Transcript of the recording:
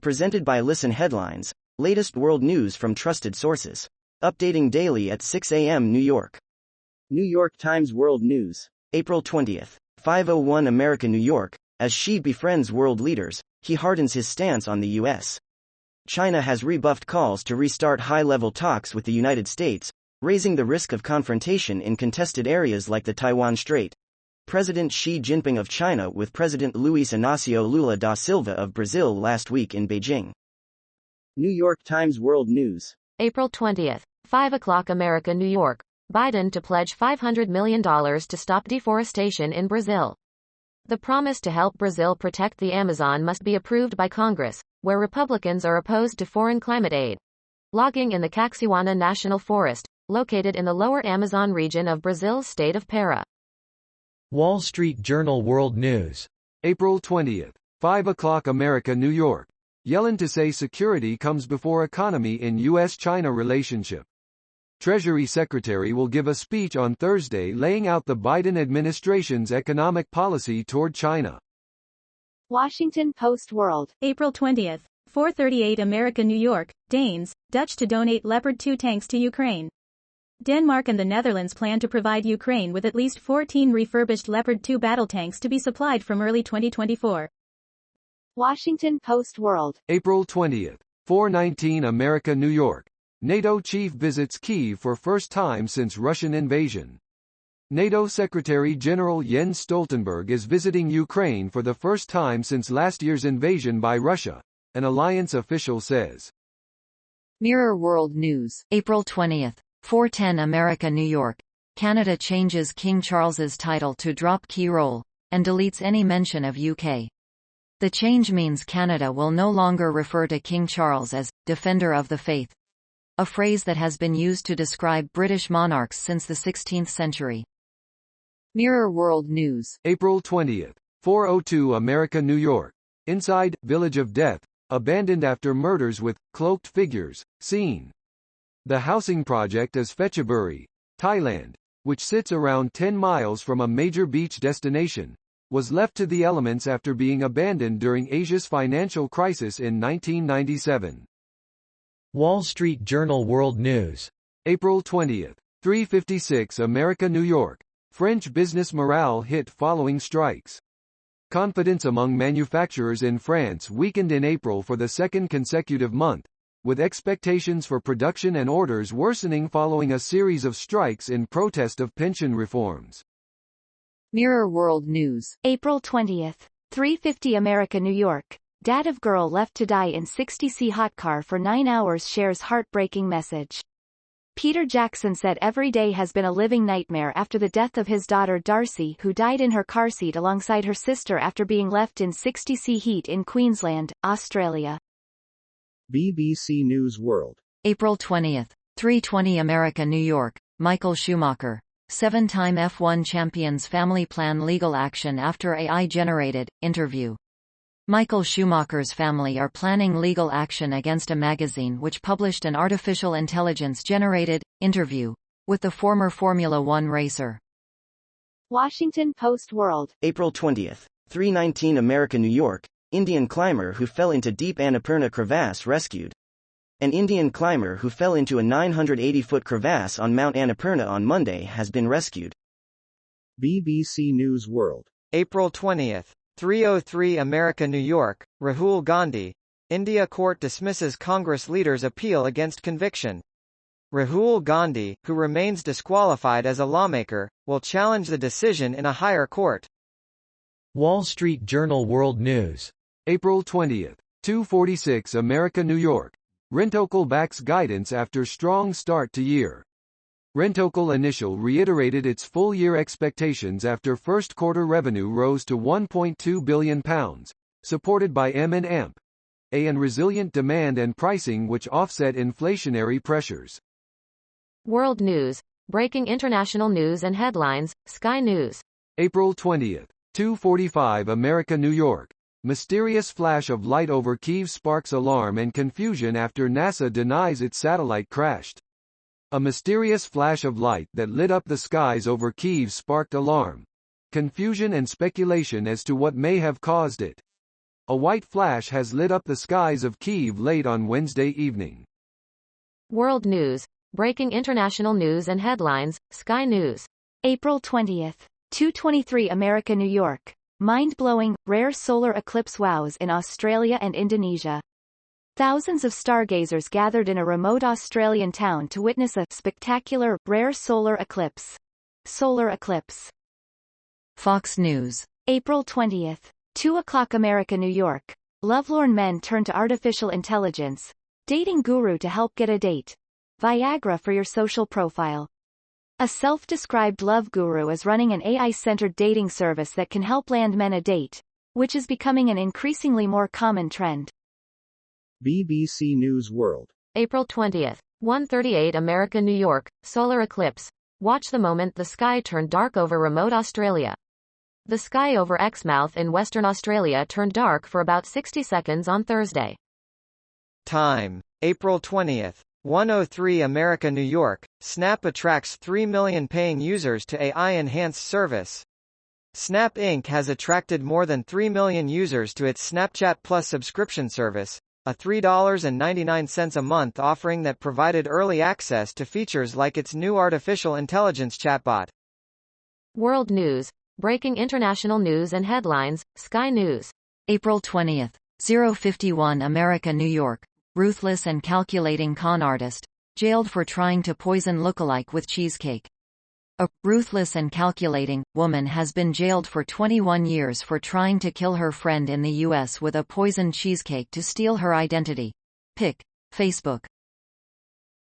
Presented by Listen Headlines, latest world news from trusted sources. Updating daily at 6 a.m. New York. New York Times World News. April 20th. 5:01 America New York. As Xi befriends world leaders, he hardens his stance on the U.S. China has rebuffed calls to restart high-level talks with the United States, raising the risk of confrontation in contested areas like the Taiwan Strait. President Xi Jinping of China with President Luiz Inácio Lula da Silva of Brazil last week in Beijing. New York Times World News. April 20th, 5 o'clock America New York. Biden to pledge $500 million to stop deforestation in Brazil. The promise to help Brazil protect the Amazon must be approved by Congress, where Republicans are opposed to foreign climate aid. Logging in the Caxiuana National Forest, located in the lower Amazon region of Brazil's state of Pará. Wall Street Journal World News. April 20th, 5 o'clock America New York. Yellen to say security comes before economy in U.S.-China relationship. Treasury Secretary will give a speech on Thursday laying out the Biden administration's economic policy toward China. Washington Post World. April 20th, 4:38 America New York. Danes, Dutch to donate Leopard 2 tanks to Ukraine. Denmark and the Netherlands plan to provide Ukraine with at least 14 refurbished Leopard 2 battle tanks to be supplied from early 2024. Washington Post World. April 20th, 4:19 America New York. NATO chief visits Kyiv for first time since Russian invasion. NATO Secretary General Jens Stoltenberg is visiting Ukraine for the first time since last year's invasion by Russia, an alliance official says. Mirror World News. April 20th, 4:10 America New York. Canada changes King Charles's title to drop key role, and deletes any mention of UK. The change means Canada will no longer refer to King Charles as Defender of the Faith, a phrase that has been used to describe British monarchs since the 16th century. Mirror World News. April 20th, 4:02 America New York. Inside, Village of Death, abandoned after murders with cloaked figures, seen. The housing project is Phetchaburi, Thailand, which sits around 10 miles from a major beach destination, was left to the elements after being abandoned during Asia's financial crisis in 1997. Wall Street Journal World News. April 20th, 3:56 America New York. French business morale hit following strikes. Confidence among manufacturers in France weakened in April for the second consecutive month, with expectations for production and orders worsening following a series of strikes in protest of pension reforms. Mirror World News. April 20th, 3:50 America New York. Dad of girl left to die in 60C hot car for 9 hours shares heartbreaking message. Peter Jackson said every day has been a living nightmare after the death of his daughter Darcy, who died in her car seat alongside her sister after being left in 60C heat in Queensland, Australia. BBC News World. April 20th, 3:20 America New York. Michael Schumacher. 7-time F1 champion's family plan legal action after AI-generated interview. Michael Schumacher's family are planning legal action against a magazine which published an artificial intelligence-generated interview with the former Formula One racer. Washington Post World. April 20th, 3:19 America New York. Indian climber who fell into deep Annapurna crevasse rescued. An Indian climber who fell into a 980-foot crevasse on Mount Annapurna on Monday has been rescued. BBC News World. April 20th, 3:03 America New York. Rahul Gandhi. India court dismisses Congress leader's appeal against conviction. Rahul Gandhi, who remains disqualified as a lawmaker, will challenge the decision in a higher court. Wall Street Journal World News. April 20th, 2:46 America New York. Rentokil backs guidance after strong start to year. Rentokil Initial reiterated its full-year expectations after first-quarter revenue rose to £1.2 billion, supported by M&A and resilient demand and pricing which offset inflationary pressures. World News. Breaking international news and headlines. Sky News. April 20th, 2:45 America New York. Mysterious flash of light over Kyiv sparks alarm and confusion after NASA denies its satellite crashed. A mysterious flash of light that lit up the skies over Kyiv sparked alarm, confusion and speculation as to what may have caused it. A white flash has lit up the skies of Kyiv late on Wednesday evening. World News. Breaking international news and headlines, Sky News. April 20th. 2:23 America New York. Mind-blowing, rare solar eclipse wows in Australia and Indonesia. Thousands of stargazers gathered in a remote Australian town to witness a spectacular, rare solar eclipse. Solar eclipse. Fox News. April 20th. 2 o'clock America New York. Lovelorn men turn to artificial intelligence. Dating guru to help get a date. Viagra for your social profile. A self-described love guru is running an AI-centered dating service that can help land men a date, which is becoming an increasingly more common trend. BBC News World. April 20th. 1:38 America New York. Solar eclipse. Watch the moment the sky turned dark over remote Australia. The sky over Exmouth in Western Australia turned dark for about 60 seconds on Thursday. Time. April 20th. 1:03 America New York. Snap attracts 3 million paying users to AI-enhanced service. Snap Inc. has attracted more than 3 million users to its Snapchat Plus subscription service, a $3.99 a month offering that provided early access to features like its new artificial intelligence chatbot. World News. Breaking international news and headlines, Sky News. April 20th. 0:51 America New York. Ruthless and calculating con artist. Jailed for trying to poison lookalike with cheesecake. A ruthless and calculating woman has been jailed for 21 years for trying to kill her friend in the U.S. with a poisoned cheesecake to steal her identity. Pic. Facebook.